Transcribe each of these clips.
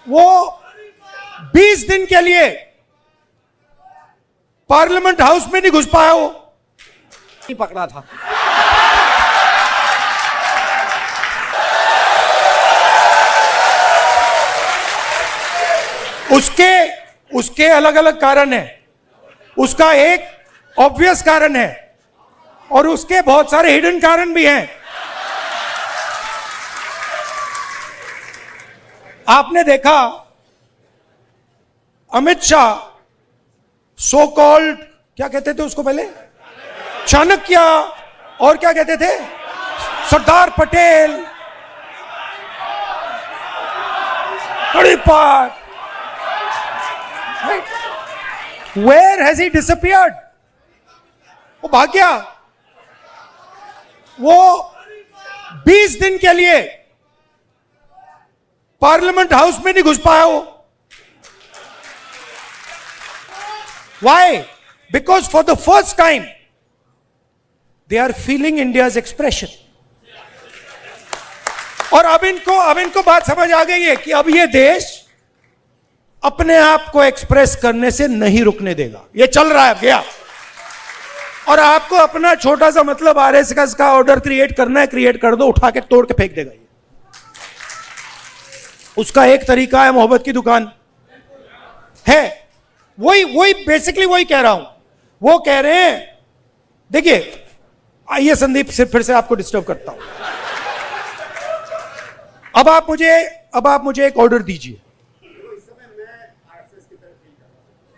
वो 20 दिन के लिए पार्लियामेंट हाउस में नहीं घुस पाया, वो नहीं पकड़ा था। उसके अलग अलग कारण है। उसका एक ऑब्वियस कारण है और उसके बहुत सारे हिडन कारण भी हैं। आपने देखा अमित शाह सो कॉल्ड, क्या कहते थे उसको पहले, चाणक्य, और क्या कहते थे, सरदार पटेल, बड़ी बात। Where has he disappeared? वो भाग गया। वो 20 दिन के लिए पार्लियामेंट हाउस में नहीं घुस पाया वो। Why? Because for the first time they are feeling India's expression. और अब इनको बात समझ आ गई है कि अब ये देश अपने आप को एक्सप्रेस करने से नहीं रुकने देगा। ये चल रहा है गया, और आपको अपना छोटा सा मतलब आरएसएस का ऑर्डर क्रिएट करना है, क्रिएट कर दो, उठा के तोड़ के फेंक देगा ये। उसका एक तरीका है, मोहब्बत की दुकान है। वही बेसिकली वही कह रहा हूं। वो कह रहे हैं, देखिए आइए संदीप, से फिर से आपको डिस्टर्ब करता हूं। अब आप मुझे एक ऑर्डर दीजिए।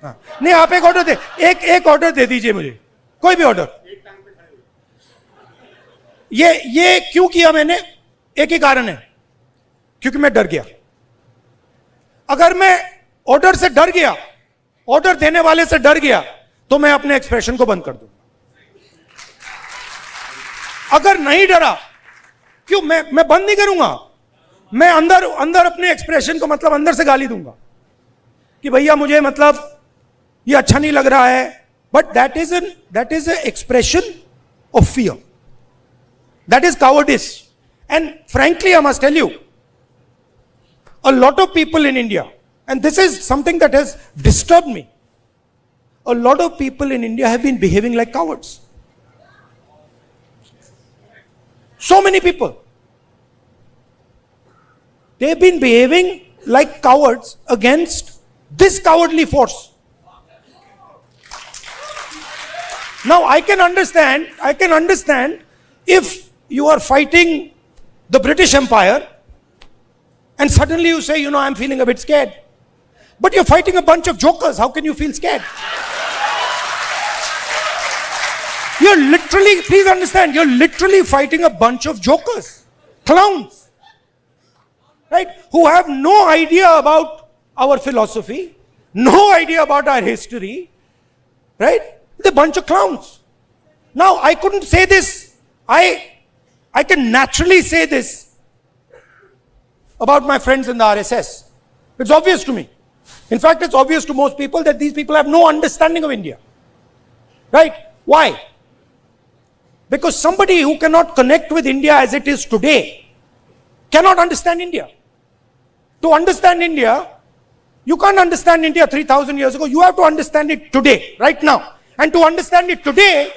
हाँ, नहीं, आप एक ऑर्डर दे, एक ऑर्डर दे दीजिए मुझे, कोई भी ऑर्डर। ये क्यों किया मैंने, एक ही कारण है, क्योंकि मैं डर गया। अगर मैं ऑर्डर से डर गया, ऑर्डर देने वाले से डर गया, तो मैं अपने एक्सप्रेशन को बंद कर दूंगा। अगर नहीं डरा, क्यों मैं बंद नहीं करूंगा। मैं अंदर अपने एक्सप्रेशन को मतलब अंदर से गाली दूंगा कि भैया मुझे मतलब ये अच्छा नहीं लग रहा है, but that is a expression of fear, that is cowardice. And frankly, I must tell you, a lot of people in India, and this is something that has disturbed me, a lot of people in India have been behaving like cowards. So many people, they've been behaving like cowards against this cowardly force. Now I can understand if you are fighting the British Empire and suddenly you say, I'm feeling a bit scared. But you're fighting a bunch of jokers. How can you feel scared? Please understand, you're literally fighting a bunch of jokers, clowns, right? Who have no idea about our philosophy, no idea about our history, right? They're a bunch of clowns. Now, I couldn't say this. I can naturally say this about my friends in the RSS. It's obvious to me. In fact, it's obvious to most people that these people have no understanding of India. Right? Why? Because somebody who cannot connect with India as it is today cannot understand India. To understand India, you can't understand India 3,000 years ago. You have to understand it today, right now. And to understand it today,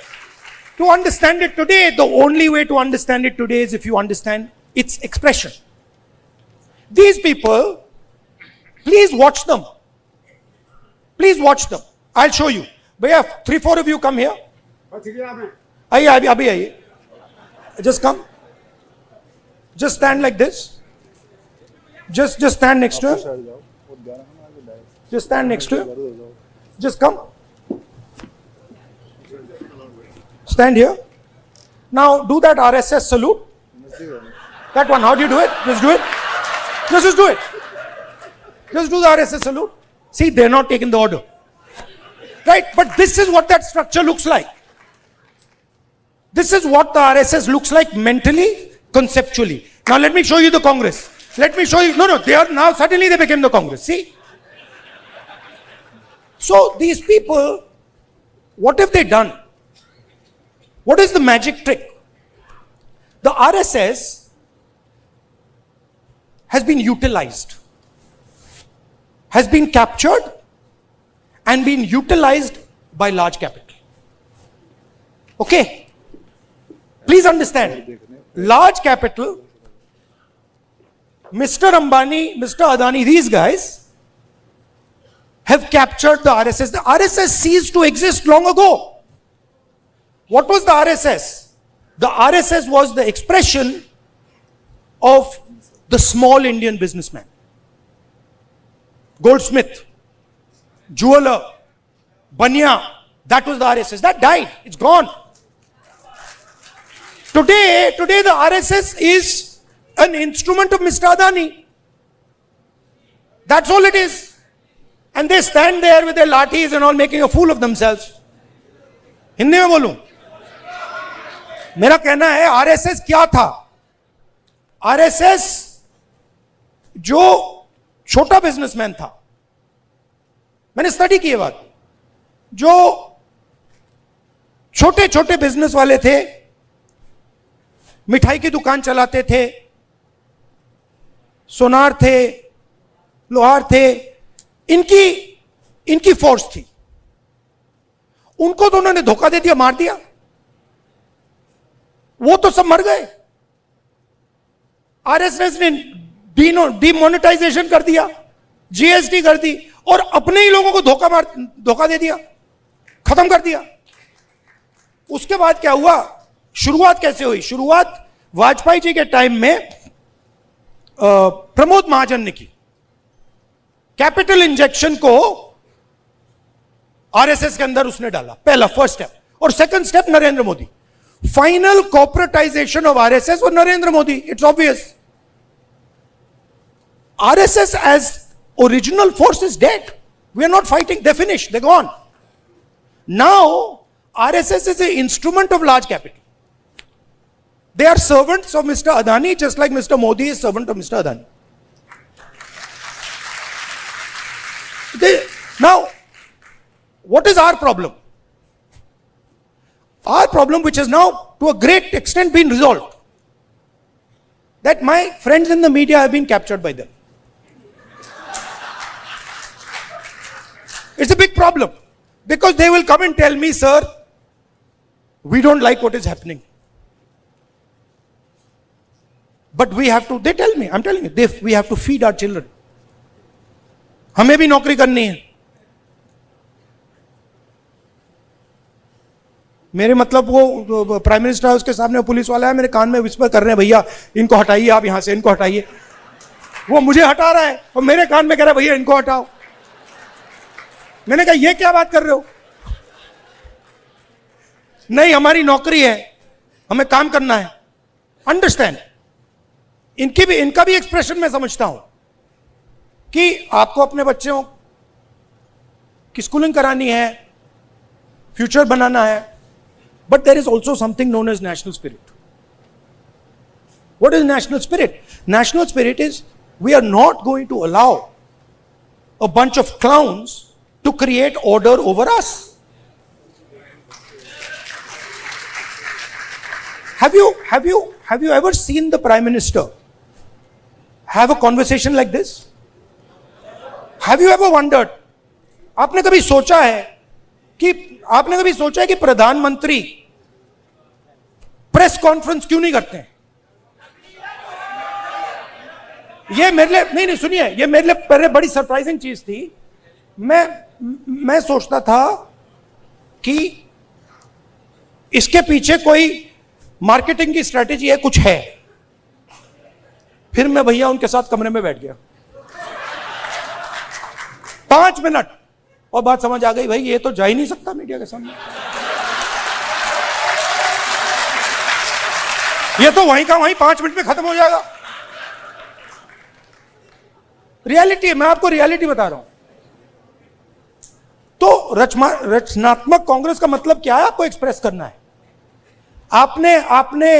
the only way to understand it today is if you understand its expression. These people, please watch them. Please watch them. I'll show you. Bhaiya, 3-4 of you come here. Abhi. Just come. Just stand like this. Just stand next to him. Just stand next to him. Just come. Stand here. Now do that RSS salute. That one. How do you do it? Just do it. Just do it. Just do the RSS salute. See, they're not taking the order. Right? But this is what that structure looks like. This is what the RSS looks like mentally, conceptually. Now let me show you the Congress. Let me show you. No, they are now, suddenly they became the Congress. See? So these people, what have they done? What is the magic trick? The RSS has been utilized. has been captured and been utilized by large capital. Okay? Please understand, large capital, Mr. Ambani, Mr. Adani, these guys have captured the RSS. The RSS ceased to exist long ago. What was the RSS? The RSS was the expression of the small Indian businessman. Goldsmith, jeweler, Banya, that was the RSS. That died. It's gone. Today the RSS is an instrument of Mr. Adani. That's all it is. And they stand there with their lathis and all making a fool of themselves. Hindi में बोलूं, मेरा कहना है RSS क्या था? RSS जो छोटा businessman था, मैंने स्टडी की ये बात, जो छोटे छोटे बिजनेस वाले थे, मिठाई की दुकान चलाते थे, सोनार थे, लोहार थे, इनकी फोर्स थी। उनको तो उन्होंने धोखा दे दिया, मार दिया, वो तो सब मर गए। आरएसएस ने डीमोनेटाइजेशन कर दिया, जीएसटी कर दी और अपने ही लोगों को धोखा दे दिया, खत्म कर दिया। उसके बाद क्या हुआ? शुरुआत कैसे हुई? शुरुआत वाजपेयी जी के टाइम में प्रमोद महाजन ने की। कैपिटल इंजेक्शन को आरएसएस के अंदर उसने डाला, पहला फर्स्ट स्टेप। और second step Narendra Modi. Final corporatization of RSS और Narendra Modi. It's obvious. RSS as original force is dead. We are not fighting, they finish, they gone. Now RSS is a instrument of large capital. They are servants of Mr. Adani, just like Mr. Modi is servant of Mr. Adani. Now, what is our problem? Our problem, which has now to a great extent been resolved, that my friends in the media have been captured by them. It's a big problem, because they will come and tell me, sir, we don't like what is happening. But we have to, they tell me, I'm telling you, we have to feed our children. हमें भी नौकरी करनी है. मेरे मतलब वो prime minister house के सामने पुलिस वाला है, मेरे कान में विस्पर कर रहे हैं, भैया इनको हटाइए, आप यहां से इनको हटाइए. वो मुझे हटा रहा है और मेरे कान में कह रहा है, भैया इनको हटाओ. मैंने कहा ये क्या बात कर रहे हो? नहीं, हमारी नौकरी है, हमें काम करना है. अंडरस्टैंड. इनका भी एक्सप्रेशन मैं समझता हूं कि आपको अपने बच्चों की स्कूलिंग करानी है, फ्यूचर बनाना है, but there is also something known as national spirit. What is national spirit? National spirit is we are not going to allow a bunch of clowns to create order over us. Have you ever seen the Prime Minister have a conversation like this? Have you ever wondered? आपने कभी सोचा है कि प्रधानमंत्री press conference क्यों नहीं करते हैं? ये मेरे लिए नहीं सुनिए, ये मेरे लिए पहले बड़ी सरप्राइजिंग चीज थी. मैं सोचता था कि इसके पीछे कोई मार्केटिंग की स्ट्रेटेजी है, कुछ है. फिर मैं भैया उनके साथ कमरे में बैठ गया 5 मिनट और बात समझ आ गई, भाई ये तो जा ही नहीं सकता मीडिया के सामने. ये तो वहीं का वहीं 5 मिनट में खत्म हो जाएगा. रियलिटी, मैं आपको रियलिटी बता रहा हूं. तो रचनात्मक कांग्रेस का मतलब क्या है? आपको एक्सप्रेस करना है. आपने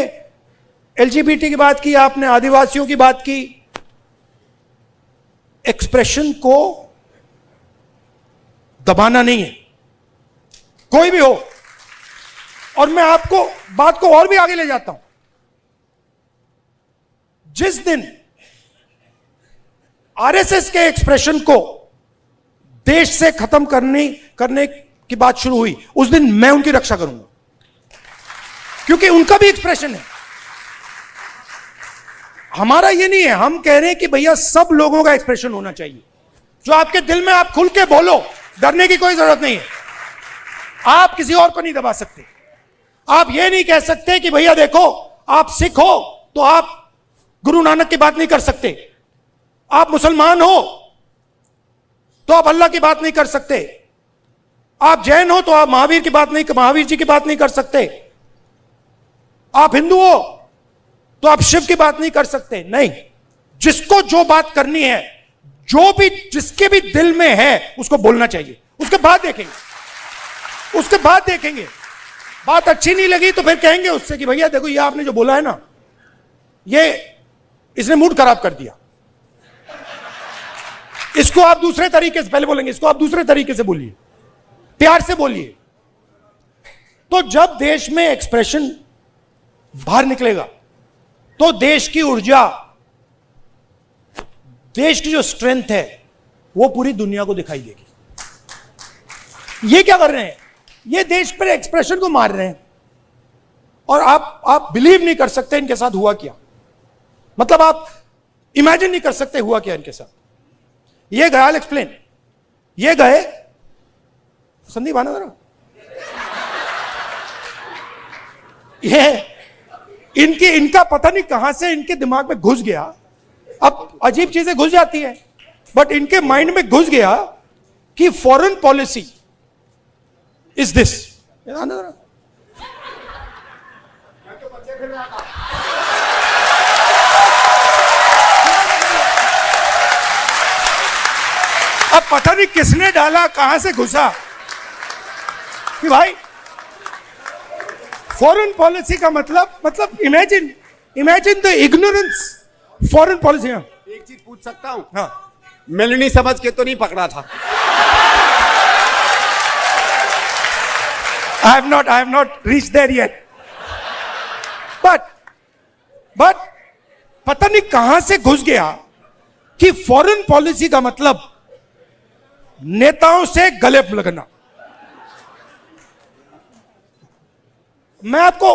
एलजीबीटी की बात की, आपने आदिवासियों की बात की. एक्सप्रेशन को दबाना नहीं है, कोई भी हो. और मैं आपको बात को और भी आगे ले जाता हूं. जिस दिन आरएसएस के एक्सप्रेशन को देश से खत्म करने की बात शुरू हुई, उस दिन मैं उनकी रक्षा करूंगा, क्योंकि उनका भी एक्सप्रेशन है। हमारा ये नहीं है, हम कह रहे हैं कि भैया सब लोगों का एक्सप्रेशन होना चाहिए। जो आपके दिल में, आप खुल के बोलो, डरने की कोई जरूरत नहीं है। आप किसी और को नहीं दबा सकते। आप ये नहीं कह सकते कि भैया देखो आप सिख हो तो आप गुरु नानक की बात नहीं कर सकते, आप मुसलमान हो तो आप अल्लाह की बात नहीं कर सकते, आप जैन हो तो आप महावीर जी की बात नहीं कर सकते, आप हिंदू हो तो आप शिव की बात नहीं कर सकते। नहीं, जिसको जो बात करनी है, जो भी जिसके भी दिल में है, उसको बोलना चाहिए। उसके बाद देखेंगे बात अच्छी नहीं लगी तो फिर कहेंगे उससे कि भैया देखो ये आपने जो बोला है ना, ये इसने मूड खराब कर दिया, इसको आप दूसरे तरीके से, पहले बोलेंगे इसको आप दूसरे तरीके से बोलिए, प्यार से बोलिए। तो जब देश में एक्सप्रेशन बाहर निकलेगा तो देश की ऊर्जा, देश की जो स्ट्रेंथ है वो पूरी दुनिया को दिखाई देगी। ये क्या कर रहे हैं, ये देश पर एक्सप्रेशन को मार रहे हैं। और आप बिलीव नहीं कर सकते इनके साथ हुआ क्या, मतलब आप इमेजिन नहीं कर सकते हुआ क्या इनके साथ। ये गए, आई विल एक्सप्लेन। ये गए, संदीप आना जरा, ये इनका पता नहीं कहां से इनके दिमाग में घुस गया। अब अजीब चीजें घुस जाती है, बट इनके माइंड में घुस गया कि फॉरेन पॉलिसी इज दिस। अब पता नहीं किसने डाला, कहां से घुसा कि भाई फॉरेन पॉलिसी का मतलब imagine the ignorance foreign policy. एक चीज पूछ सकता हूं? हाँ, मेलनी समझ के तो नहीं पकड़ा था? I have not reached there yet. But पता नहीं कहां से घुस गया कि फॉरेन पॉलिसी का मतलब नेताओं से गले लगना। मैं आपको